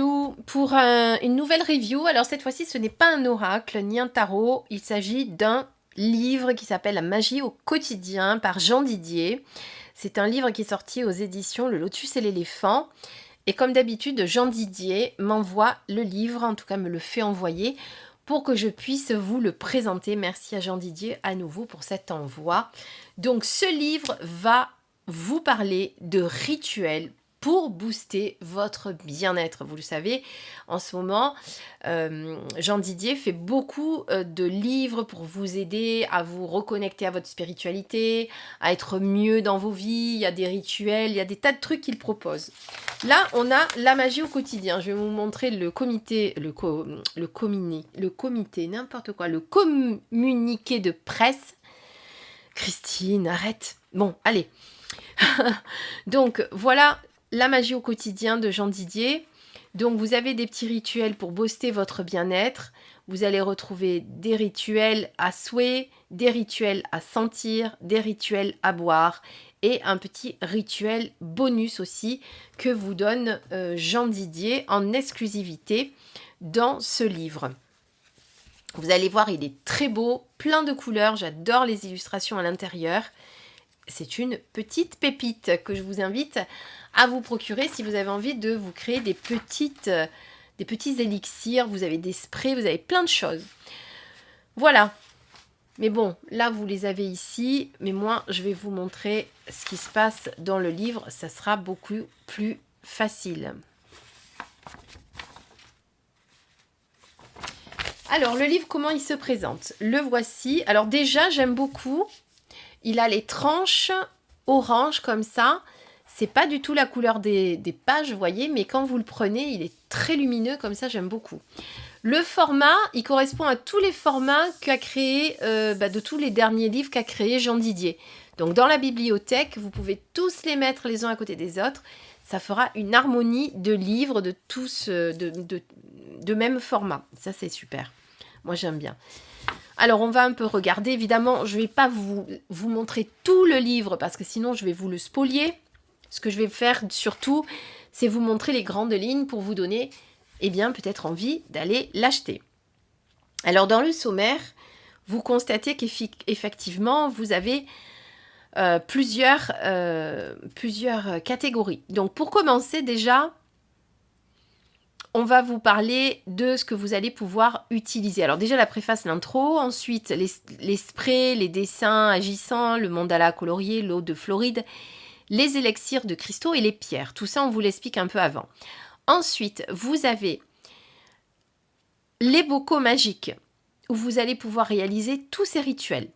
loulous pour une nouvelle review. Alors cette fois-ci, ce n'est pas un oracle ni un tarot. Il s'agit d'un livre qui s'appelle La magie au quotidien par Jean Didier. C'est un livre qui est sorti aux éditions Le Lotus et l'éléphant. Et comme d'habitude, Jean Didier m'envoie le livre, en tout cas me le fait envoyer, pour que je puisse vous le présenter. Merci à Jean Didier à nouveau pour cet envoi. Donc ce livre va vous parler de rituels pour booster votre bien-être. Vous le savez, en ce moment, Jean Didier fait beaucoup de livres pour vous aider à vous reconnecter à votre spiritualité, à être mieux dans vos vies. Il y a des rituels, il y a des tas de trucs qu'il propose. Là, on a la magie au quotidien. Je vais vous montrer le communiqué, n'importe quoi, le communiqué de presse. Christine, arrête. Bon, allez. Donc, voilà la magie au quotidien de Jean Didier. Donc, vous avez des petits rituels pour booster votre bien-être. Vous allez retrouver des rituels à souhait, des rituels à sentir, des rituels à boire et un petit rituel bonus aussi que vous donne Jean Didier en exclusivité dans ce livre. Vous allez voir, il est très beau, plein de couleurs. J'adore les illustrations à l'intérieur. C'est une petite pépite que je vous invite à vous procurer si vous avez envie de vous créer des petits élixirs. Vous avez des sprays, vous avez plein de choses. Voilà. Mais bon, là, vous les avez ici. Mais moi, je vais vous montrer ce qui se passe dans le livre. Ça sera beaucoup plus facile. Alors, le livre, comment il se présente? Le voici. Alors déjà, j'aime beaucoup. Il a les tranches orange comme ça. C'est pas du tout la couleur des pages, vous voyez, mais quand vous le prenez, il est très lumineux comme ça, j'aime beaucoup. Le format, il correspond à tous les formats qu'a créé, de tous les derniers livres qu'a créé Jean Didier. Donc dans la bibliothèque, vous pouvez tous les mettre les uns à côté des autres. Ça fera une harmonie de livres de tous de même format. Ça, c'est super. Moi, j'aime bien. Alors, on va un peu regarder. Évidemment, je ne vais pas vous montrer tout le livre parce que sinon, je vais vous le spolier. Ce que je vais faire surtout, c'est vous montrer les grandes lignes pour vous donner, eh bien, peut-être envie d'aller l'acheter. Alors, dans le sommaire, vous constatez qu'effectivement, vous avez plusieurs catégories. Donc, pour commencer, déjà, on va vous parler de ce que vous allez pouvoir utiliser. Alors déjà la préface, l'intro, ensuite les sprays, les dessins agissants, le mandala colorié, l'eau de Floride, les élixirs de cristaux et les pierres. Tout ça, on vous l'explique un peu avant. Ensuite, vous avez les bocaux magiques où vous allez pouvoir réaliser tous ces rituels.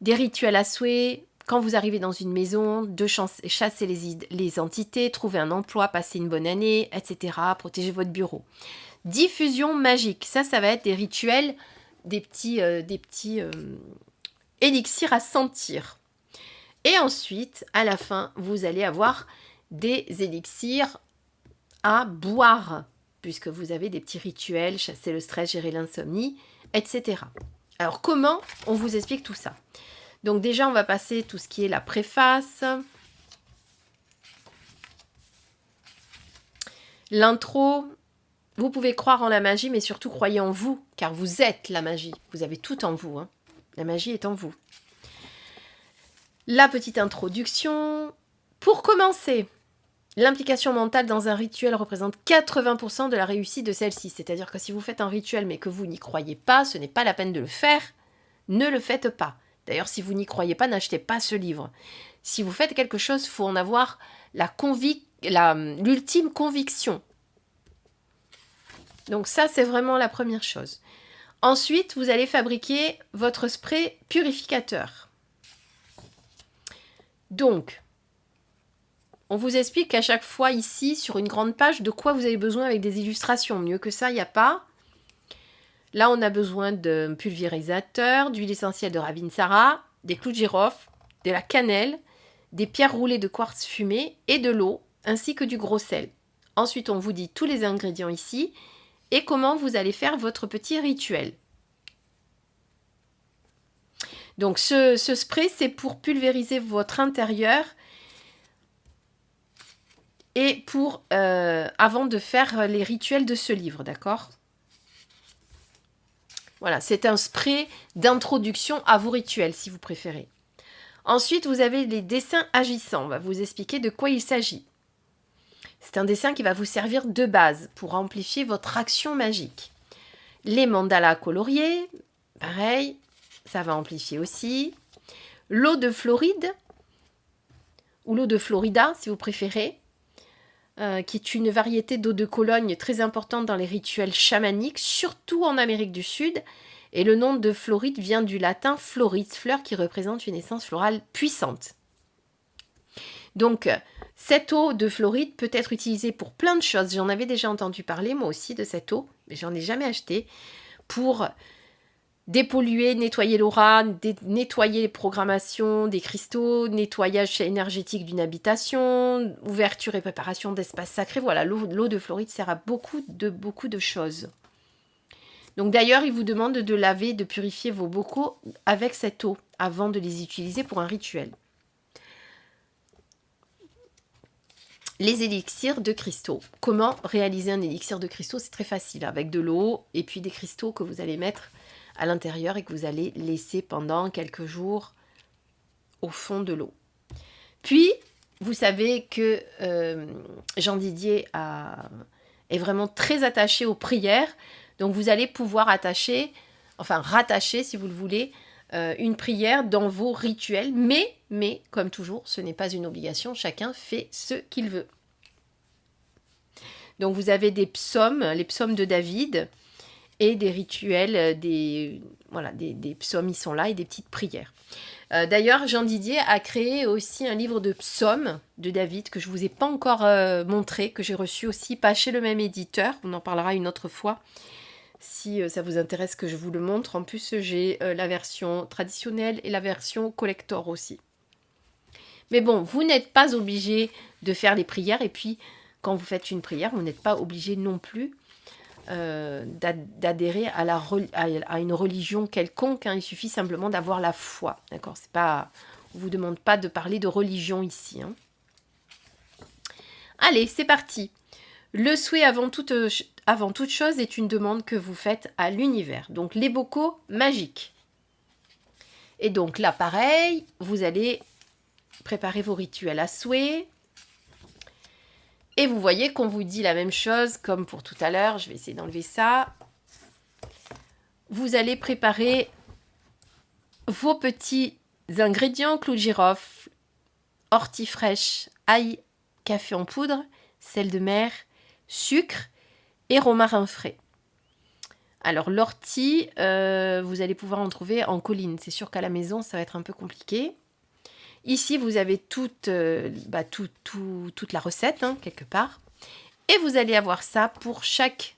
Des rituels à souhait. Quand vous arrivez dans une maison, de chasser les entités, trouver un emploi, passer une bonne année, etc. Protéger votre bureau. Diffusion magique, ça va être des rituels, des petits élixirs à sentir. Et ensuite, à la fin, vous allez avoir des élixirs à boire, puisque vous avez des petits rituels, chasser le stress, gérer l'insomnie, etc. Alors, comment on vous explique tout ça ? Donc déjà, on va passer tout ce qui est la préface, l'intro. Vous pouvez croire en la magie, mais surtout croyez en vous, car vous êtes la magie. Vous avez tout en vous. Hein. La magie est en vous. La petite introduction. Pour commencer, l'implication mentale dans un rituel représente 80% de la réussite de celle-ci. C'est-à-dire que si vous faites un rituel, mais que vous n'y croyez pas, ce n'est pas la peine de le faire. Ne le faites pas. D'ailleurs, si vous n'y croyez pas, n'achetez pas ce livre. Si vous faites quelque chose, il faut en avoir l'ultime conviction. Donc ça, c'est vraiment la première chose. Ensuite, vous allez fabriquer votre spray purificateur. Donc, on vous explique qu'à chaque fois ici, sur une grande page, de quoi vous avez besoin avec des illustrations. Mieux que ça, il n'y a pas. Là, on a besoin d'un pulvérisateur, d'huile essentielle de Ravinsara, des clous de girofle, de la cannelle, des pierres roulées de quartz fumé et de l'eau, ainsi que du gros sel. Ensuite, on vous dit tous les ingrédients ici et comment vous allez faire votre petit rituel. Donc, ce spray, c'est pour pulvériser votre intérieur et pour avant de faire les rituels de ce livre, d'accord? Voilà, c'est un spray d'introduction à vos rituels, si vous préférez. Ensuite, vous avez les dessins agissants. On va vous expliquer de quoi il s'agit. C'est un dessin qui va vous servir de base pour amplifier votre action magique. Les mandalas coloriés, pareil, ça va amplifier aussi. L'eau de Floride, ou l'eau de Florida, si vous préférez, qui est une variété d'eau de Cologne très importante dans les rituels chamaniques, surtout en Amérique du Sud. Et le nom de Floride vient du latin floris, fleur qui représente une essence florale puissante. Donc, cette eau de Floride peut être utilisée pour plein de choses. J'en avais déjà entendu parler, moi aussi, de cette eau, mais j'en ai jamais acheté. Pour dépolluer, nettoyer l'aura, nettoyer les programmations des cristaux, nettoyage énergétique d'une habitation, ouverture et préparation d'espaces sacrés. Voilà, l'eau de Floride sert à beaucoup de choses. Donc d'ailleurs, il vous demande de laver, de purifier vos bocaux avec cette eau avant de les utiliser pour un rituel. Les élixirs de cristaux. Comment réaliser un élixir de cristaux? C'est très facile, avec de l'eau et puis des cristaux que vous allez mettre à l'intérieur et que vous allez laisser pendant quelques jours au fond de l'eau. Puis, vous savez que Jean Didier est vraiment très attaché aux prières. Donc, vous allez pouvoir rattacher, si vous le voulez, une prière dans vos rituels. Mais, comme toujours, ce n'est pas une obligation. Chacun fait ce qu'il veut. Donc, vous avez des psaumes, les psaumes de David, et des rituels, des psaumes, ils sont là, et des petites prières. D'ailleurs, Jean Didier a créé aussi un livre de psaumes de David que je ne vous ai pas encore montré, que j'ai reçu aussi, pas chez le même éditeur, on en parlera une autre fois, si ça vous intéresse que je vous le montre. En plus, j'ai la version traditionnelle et la version collector aussi. Mais bon, vous n'êtes pas obligé de faire les prières, et puis quand vous faites une prière, vous n'êtes pas obligé non plus d'adhérer à une religion quelconque, hein. Il suffit simplement d'avoir la foi, d'accord? C'est pas, on vous demande pas de parler de religion ici, hein. Allez, c'est parti. Le souhait avant toute chose est une demande que vous faites à l'univers. Donc les bocaux magiques. Et donc là, pareil, vous allez préparer vos rituels à souhait. Et vous voyez qu'on vous dit la même chose comme pour tout à l'heure. Je vais essayer d'enlever ça. Vous allez préparer vos petits ingrédients: clous de girofle, ortie fraîche, ail, café en poudre, sel de mer, sucre et romarin frais. Alors l'ortie, vous allez pouvoir en trouver en colline. C'est sûr qu'à la maison, ça va être un peu compliqué. Ici, vous avez toute la recette, hein, quelque part. Et vous allez avoir ça pour chaque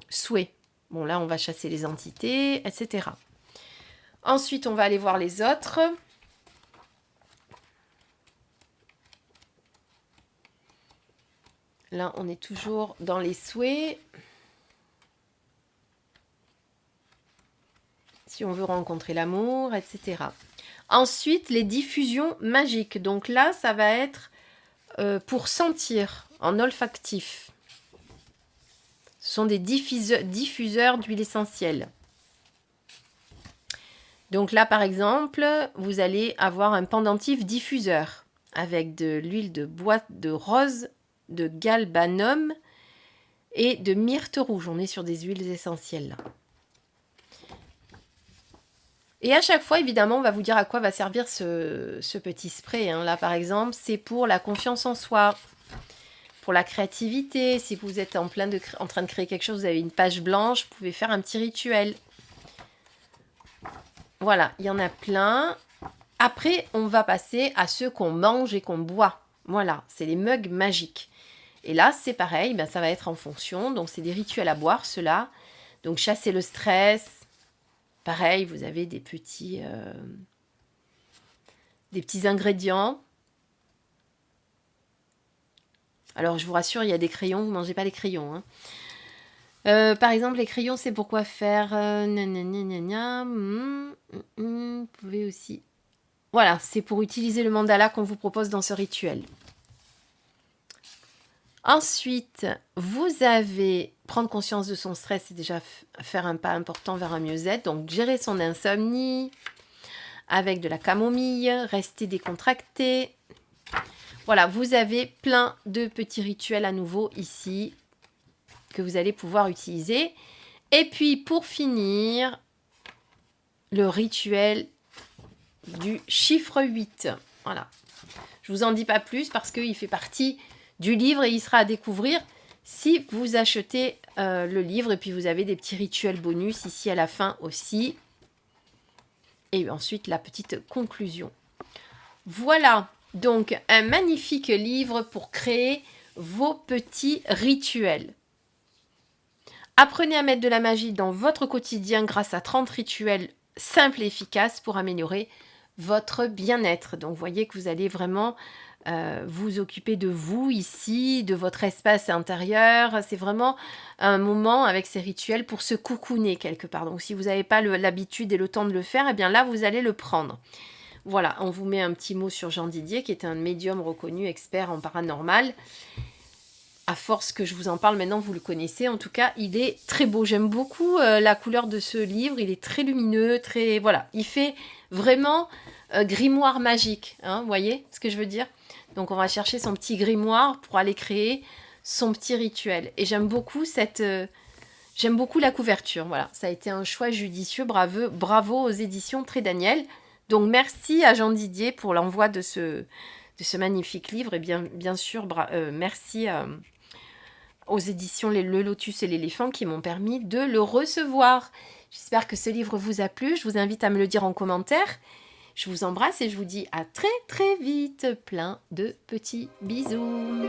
souhait. Bon, là, on va chasser les entités, etc. Ensuite, on va aller voir les autres. Là, on est toujours dans les souhaits. Si on veut rencontrer l'amour, etc. Ensuite, les diffusions magiques. Donc là, ça va être pour sentir en olfactif. Ce sont des diffuseurs d'huile essentielle. Donc là, par exemple, vous allez avoir un pendentif diffuseur avec de l'huile de bois de rose, de galbanum et de myrte rouge. On est sur des huiles essentielles là. Et à chaque fois, évidemment, on va vous dire à quoi va servir ce petit spray, hein. Là, par exemple, c'est pour la confiance en soi, pour la créativité. Si vous êtes en train de créer quelque chose, vous avez une page blanche, vous pouvez faire un petit rituel. Voilà, il y en a plein. Après, on va passer à ceux qu'on mange et qu'on boit. Voilà, c'est les mugs magiques. Et là, c'est pareil, ben, ça va être en fonction. Donc, c'est des rituels à boire, ceux-là. Donc, chasser le stress. Pareil, vous avez des petits ingrédients. Alors, je vous rassure, il y a des crayons, vous ne mangez pas les crayons, hein. Par exemple, les crayons, c'est pour quoi faire vous pouvez aussi... Voilà, c'est pour utiliser le mandala qu'on vous propose dans ce rituel. Ensuite, vous avez prendre conscience de son stress, c'est déjà faire un pas important vers un mieux-être. Donc, gérer son insomnie avec de la camomille, rester décontracté. Voilà, vous avez plein de petits rituels à nouveau ici que vous allez pouvoir utiliser. Et puis, pour finir, le rituel du chiffre 8. Voilà. Je ne vous en dis pas plus parce qu'il fait partie du livre et il sera à découvrir si vous achetez le livre. Et puis, vous avez des petits rituels bonus ici à la fin aussi. Et ensuite, la petite conclusion. Voilà, donc un magnifique livre pour créer vos petits rituels. Apprenez à mettre de la magie dans votre quotidien grâce à 30 rituels simples et efficaces pour améliorer votre bien-être. Donc, vous voyez que vous allez vraiment vous occuper de vous ici, de votre espace intérieur. C'est vraiment un moment avec ces rituels pour se cocooner quelque part. Donc, si vous n'avez pas l'habitude et le temps de le faire, eh bien là, vous allez le prendre. Voilà, on vous met un petit mot sur Jean Didier, qui est un médium reconnu, expert en paranormal. À force que je vous en parle maintenant, vous le connaissez. En tout cas, il est très beau. J'aime beaucoup la couleur de ce livre. Il est très lumineux, très... Voilà, il fait vraiment grimoire magique. Hein, vous voyez ce que je veux dire? Donc, on va chercher son petit grimoire pour aller créer son petit rituel. Et j'aime beaucoup j'aime beaucoup la couverture. Voilà, ça a été un choix judicieux. Bravo aux éditions Très Daniel. Donc, merci à Jean Didier pour l'envoi de ce magnifique livre. Et bien sûr, merci aux éditions Le Lotus et l'éléphant qui m'ont permis de le recevoir. J'espère que ce livre vous a plu. Je vous invite à me le dire en commentaire. Je vous embrasse et je vous dis à très très vite. Plein de petits bisous.